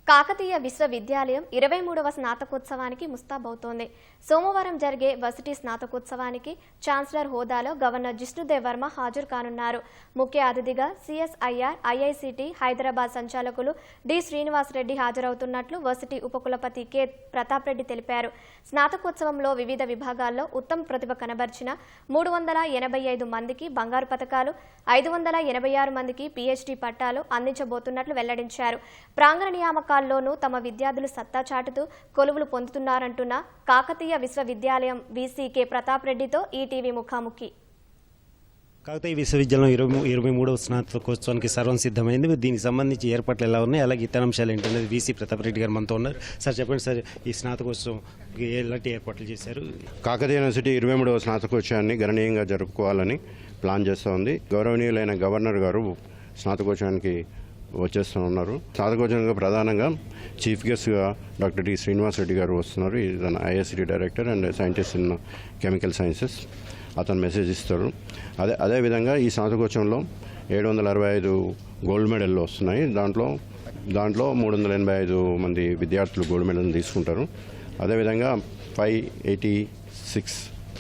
కాకతీయ విశ్వవిద్యాలయం 23వ స్నాతకోత్సవానికి ముస్తాబవుతోంది. సోమవారం జరిగే వర్సిటీ స్నాతకోత్సవానికి ఛాన్సలర్ హోదాలో గవర్నర్ జిష్ణుదేవ్ వర్మ హాజరు కానున్నారు. ముఖ్య అతిథిగా సిఎస్ఐఆర్, ఐఐసిటి హైదరాబాద్ సంచాలకులు డి శ్రీనివాస్ రెడ్డి హాజరవుతున్నట్లు వర్సిటీ ఉపకులపతి కె ప్రతాప్ రెడ్డి తెలిపారు. స్నాతకోత్సవంలో వివిధ విభాగాల్లో ఉత్తమ ప్రతిభ కనబర్చిన 385 మందికి బంగారు పతకాలు, 586 మందికి పిహెచ్డి పట్టాలు అందించబోతున్నట్లు వెల్లడించారు. ప్రాంగణ నియామకాల్లోనూ తమ విద్యార్థులు సత్తా చాటుతూ కొలువులు పొందుతున్నారంటున్న కాకతీయ విశ్వవిద్యాలయం వీసీ కె ప్రతాప్ రెడ్డితో ఈటీవీ ముఖాముఖి. కాకతీయ విశ్వవిద్యాలయం 23వ స్నాతకోత్సవానికి సర్వం సిద్ధమైంది. దీనికి సంబంధించి ఏర్పాట్లు ఎలా ఉన్నాయి, అలాగే ఇతర అంశాలు ఏంటనేది వీసీ ప్రతాప్ రెడ్డి గారు మనతో ఉన్నారు. సార్ చెప్పండి సార్, ఈ స్నాతకోత్సవం ఎలాంటి ఏర్పాట్లు చేశారు? కాకతీయ యూనివర్సిటీ 23వ స్నాతకోత్సవాన్ని గణనీయంగా జరుపుకోవాలని ప్లాన్ చేస్తూ ఉంది. గౌరవనీయులైన గవర్నర్ గారు స్నాతకోత్సవానికి వచ్చేస్తూ ఉన్నారు. స్నాతకోత్సవంగా ప్రధానంగా చీఫ్ గెస్ట్గా డాక్టర్ డి శ్రీనివాస్ రెడ్డి గారు వస్తున్నారు. Is IICT director and scientist in chemical sciences. అతను మెసేజ్ ఇస్తారు. అదేవిధంగా ఈ స్నాతకోత్సవంలో 765 గోల్డ్ మెడల్లు వస్తున్నాయి. దాంట్లో 385 మంది విద్యార్థులు గోల్డ్ మెడల్ని తీసుకుంటారు. అదేవిధంగా 586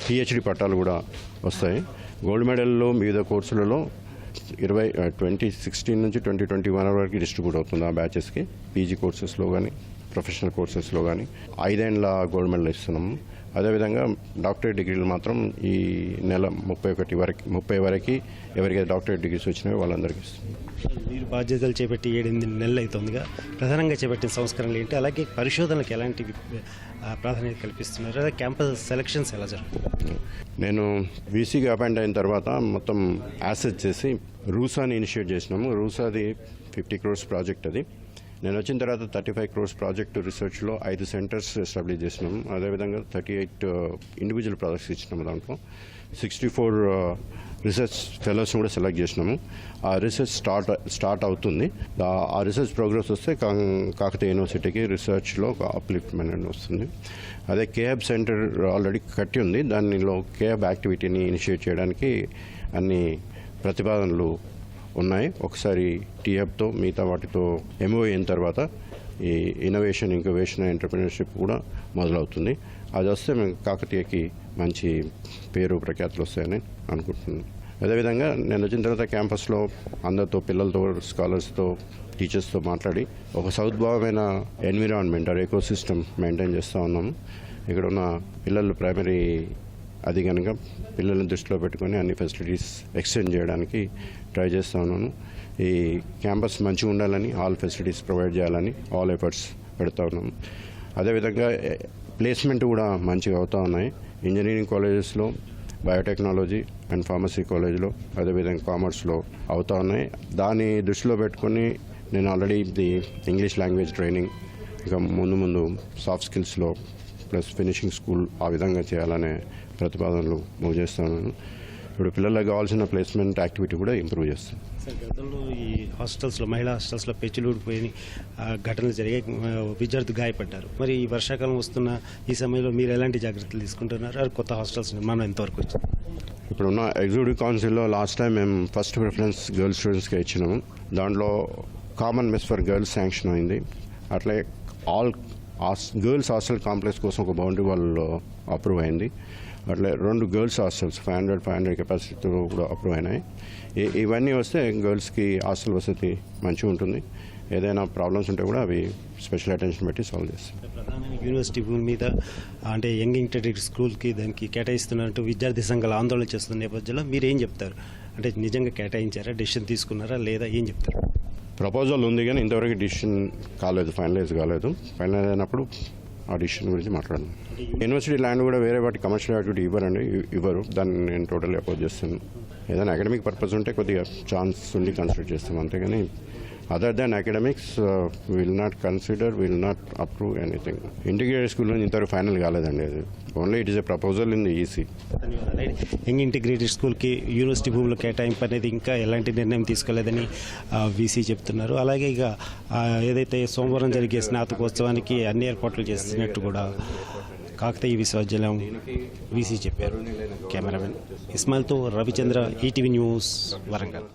పిహెచ్డి పట్టాలు కూడా వస్తాయి. గోల్డ్ మెడల్లో వివిధ కోర్సులలో 2016 నుంచి 2021 వరకు డిస్ట్రిబ్యూట్ అవుతుంది ఆ బ్యాచెస్కి. పీజీ కోర్సెస్లో కానీ ప్రొఫెషనల్ కోర్సెస్లో కానీ 5 ఏళ్ల గోల్డ్ మెడల్ ఇస్తున్నాము. అదేవిధంగా డాక్టరేట్ డిగ్రీలు మాత్రం ఈ నెల 30 వరకు ఎవరికైతే డాక్టరేట్ డిగ్రీస్ వచ్చినాయో వాళ్ళందరికీ ఇస్తున్నాం. మీరు బాధ్యతలు చేపట్టి 7-8 నెలలు అవుతుందిగా, ప్రధానంగా చేపట్టిన సంస్కరణలు ఏంటి, అలాగే పరిశోధనలకు ఎలాంటి ప్రాధాన్యత కల్పిస్తున్నారు, అలాగే క్యాంపస్ సెలక్షన్స్ ఎలా జరుగుతుంది? నేను వీసీగా అపాయింట్ అయిన తర్వాత మొత్తం యాసెస్ చేసి రూసాని ఇనిషియేట్ చేసినాము. రూసాది 50 crores ప్రాజెక్ట్. అది నేను వచ్చిన తర్వాత 35 crores ప్రాజెక్టు రీసెర్చ్లో 5 సెంటర్స్ ఎస్టాబ్లిష్ చేసినాము. అదేవిధంగా 38 ఇండివిజువల్ ప్రాజెక్ట్స్ ఇచ్చినాము. దాంట్లో 64 రీసెర్చ్ ఫెలోస్ని కూడా సెలెక్ట్ చేసినాము. ఆ రీసెర్చ్ స్టార్ట్ అవుతుంది. ఆ రీసెర్చ్ ప్రోగ్రెస్ వస్తే కాకతీయ యూనివర్సిటీకి రీసెర్చ్లో ఒక అప్లిఫ్ట్మెంట్ వస్తుంది. అదే కేహబ్ సెంటర్ ఆల్రెడీ కట్టి ఉంది. దానిలో కేహబ్ యాక్టివిటీని ఇనిషియేట్ చేయడానికి అన్ని ప్రతిపాదనలు ఉన్నాయి. ఒకసారి టీహబ్తో మిగతా వాటితో ఎంఓ అయిన తర్వాత ఈ ఇన్నోవేషన్, ఇంక్యుబేషన్, ఎంటర్‌ప్రెన్యూర్‌షిప్ కూడా మొదలవుతుంది. అది వస్తే మేము కాకతీయకి మంచి పేరు ప్రఖ్యాతులు వస్తాయని అనుకుంటున్నాను. అదేవిధంగా నేను వచ్చిన తర్వాత క్యాంపస్లో అందరితో, పిల్లలతో, స్కాలర్స్తో, టీచర్స్తో మాట్లాడి ఒక సౌద్భావమైన environment or ecosystem maintain చేస్తూ ఉన్నాము. ఇక్కడ ఉన్న పిల్లలు ప్రైమరీ అది కనుక పిల్లల్ని దృష్టిలో పెట్టుకొని అన్ని ఫెసిలిటీస్ ఎక్స్టెండ్ చేయడానికి ట్రై చేస్తూ ఉన్నాను. ఈ క్యాంపస్ మంచిగా ఉండాలని, ఆల్ ఫెసిలిటీస్ ప్రొవైడ్ చేయాలని ఆల్ ఎఫర్ట్స్ పెడతా ఉన్నాము. అదేవిధంగా ప్లేస్మెంట్ కూడా మంచిగా అవుతూ ఉన్నాయి. ఇంజనీరింగ్ కాలేజెస్లో, బయోటెక్నాలజీ అండ్ ఫార్మసీ కాలేజ్లో, అదేవిధంగా కామర్స్లో అవుతూ ఉన్నాయి. దాన్ని దృష్టిలో పెట్టుకొని నేను ఆల్రెడీ ఇంగ్లీష్ లాంగ్వేజ్ ట్రైనింగ్, ఇంకా ముందు సాఫ్ట్ స్కిల్స్లో ప్లస్ ఫినిషింగ్ స్కూల్ ఆ విధంగా చేయాలనే ప్రతిపాదనలు మూవ్ చేస్తున్నాను. ఇప్పుడు పిల్లలకు కావాల్సిన ప్లేస్మెంట్ యాక్టివిటీ కూడా ఇంప్రూవ్ చేస్తాను. సార్, గతంలో ఈ హాస్టల్స్లో, మహిళా హాస్టల్స్లో పెచ్చులు ఊడిపోయి ఘటనలు జరిగాయి, విద్యార్థులు గాయపడ్డారు. మరి ఈ వర్షాకాలం వస్తున్న ఈ సమయంలో మీరు ఎలాంటి జాగ్రత్తలు తీసుకుంటున్నారు? కొత్త హాస్టల్స్ నిర్మాణం ఎంతవరకు వచ్చింది? ఇప్పుడున్న ఎగ్జిక్యూటివ్ కౌన్సిల్లో లాస్ట్ టైం మేము ఫస్ట్ ప్రిఫరెన్స్ గర్ల్స్ స్టూడెంట్స్కి ఇచ్చినాము. దాంట్లో common mess for girls sanction అయింది. అట్లే ఆల్ గర్ల్స్ హాస్టల్ కాంప్లెక్స్ కోసం ఒక బౌండరీ వాళ్ళు అప్రూవ్ అయింది. అట్లే 2 గర్ల్స్ హాస్టల్స్ 500 కెపాసిటీతో కూడా అప్రూవ్ అయినాయి. ఇవన్నీ వస్తే గర్ల్స్కి హాస్టల్ వసతి మంచిగా ఉంటుంది. ఏదైనా ప్రాబ్లమ్స్ ఉంటే కూడా అవి స్పెషల్ అటెన్షన్ పెట్టి సాల్వ్ చేస్తాం. ప్రధానంగా యూనివర్సిటీ భూమి మీద అంటే యంగ్ ఇంటర్మీడియట్ స్కూల్కి దానికి కేటాయిస్తున్నట్టు విద్యార్థి సంఘాలు ఆందోళన చేస్తున్న నేపథ్యంలో మీరు ఏం చెప్తారు? అంటే నిజంగా కేటాయించారా, డెసిషన్ తీసుకున్నారా లేదా, ఏం చెప్తారు? ప్రపోజల్ ఉంది కానీ ఇంతవరకు డిసిషన్ కాలేదు, ఫైనలైజ్ కాలేదు. ఫైనలైజ్ అయినప్పుడు ఆ డిసిషన్ గురించి మాట్లాడను. యూనివర్సిటీ ల్యాండ్ కూడా వేరే వాటి కమర్షియల్ యాక్టివిటీ ఇవ్వరు. దాన్ని నేను టోటల్లీ అపోజ్ చేస్తాను. ఏదైనా అకాడమిక్ పర్పస్ ఉంటే కొద్దిగా ఛాన్స్ ఉండి కన్సిడర్ చేస్తాం, అంతేగాని other than academics will not approve anything. Integrated school నుంచి ఇంతవరకు ఫైనల్ కాలేదండి. అది only it is a proposal in the EC. Young integrated స్కూల్కి యూనివర్సిటీ భూముల కేటాయింపు అనేది ఇంకా ఎలాంటి నిర్ణయం తీసుకోలేదని వీసీ చెప్తున్నారు. అలాగే ఇక ఏదైతే సోమవారం జరిగే స్నాతకోత్సవానికి అన్ని ఏర్పాట్లు చేస్తున్నట్టు కూడా కాకతీయ విశ్వవిద్యాలయం వీసీ చెప్పారు. కెమెరామెన్ ఇస్మాయిల్తో రవిచంద్ర, ఈటీవీ న్యూస్, వరంగల్.